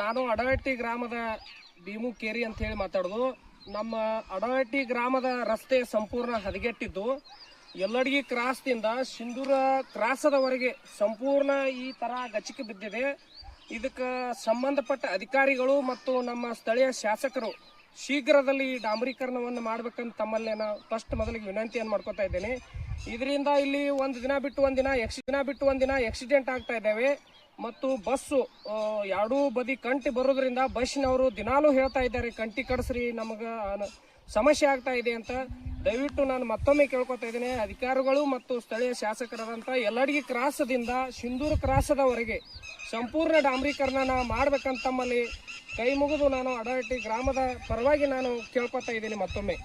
ನಾನು ಅಡಹಟ್ಟಿ ಗ್ರಾಮದ ಭೀಮು ಕೇರಿ ಅಂತ ಹೇಳಿ ಮಾತಾಡೋದು. ನಮ್ಮ ಅಡಹಟ್ಟಿ ಗ್ರಾಮದ ರಸ್ತೆ ಸಂಪೂರ್ಣ ಹದಗೆಟ್ಟಿದ್ದು ಯಲ್ಲಡ್ಗಿ ಕ್ರಾಸ್ದಿಂದ ಸಿಂಧೂರ ಕ್ರಾಸದವರೆಗೆ ಸಂಪೂರ್ಣ ಈ ತರ ಗಚಿಕೆ ಬಿದ್ದಿದೆ. ಇದಕ್ಕೆ ಸಂಬಂಧಪಟ್ಟ ಅಧಿಕಾರಿಗಳು ಮತ್ತು ನಮ್ಮ ಸ್ಥಳೀಯ ಶಾಸಕರು ಶೀಘ್ರದಲ್ಲಿ ಡಾಂಬರೀಕರಣವನ್ನು ಮಾಡ್ಬೇಕಂತ ತಮ್ಮಲ್ಲಿ ನಾನು ಫಸ್ಟ್ ಮೊದಲಿಗೆ ವಿನಂತಿಯನ್ನು ಮಾಡ್ಕೊತಾ ಇದ್ದೇನೆ. ಇದರಿಂದ ಇಲ್ಲಿ ಒಂದು ದಿನ ಬಿಟ್ಟು ಒಂದಿನ ಆಕ್ಸಿಡೆಂಟ್ ಆಗ್ತಾ ಇದ್ದಾವೆ ಮತ್ತು ಬಸ್ಸು ಎರಡೂ ಬದಿ ಕಂಟಿ ಬರೋದ್ರಿಂದ ಬಸ್ಸಿನವರು ದಿನಾಲೂ ಹೇಳ್ತಾ ಇದ್ದಾರೆ ಕಂಟಿ ಕಡಿಸ್ರಿ, ನಮಗೆ ಸಮಸ್ಯೆ ಆಗ್ತಾ ಇದೆ ಅಂತ. ದಯವಿಟ್ಟು ನಾನು ಮತ್ತೊಮ್ಮೆ ಕೇಳ್ಕೊತಾ ಇದ್ದೇನೆ, ಅಧಿಕಾರಿಗಳು ಮತ್ತು ಸ್ಥಳೀಯ ಶಾಸಕರಾದಂಥ ಯಲ್ಲಡ್ಗಿ ಕ್ರಾಸದಿಂದ ಸಿಂಧೂರು ಕ್ರಾಸದವರೆಗೆ ಸಂಪೂರ್ಣ ಡಾಂಬರೀಕರಣ ಮಾಡ್ಬೇಕಂತ ತಮ್ಮಲ್ಲಿ ಕೈ ಮುಗಿದು ನಾನು ಅಡಹಟ್ಟಿ ಗ್ರಾಮದ ಪರವಾಗಿ ನಾನು ಕೇಳ್ಕೊತಾ ಇದ್ದೀನಿ ಮತ್ತೊಮ್ಮೆ.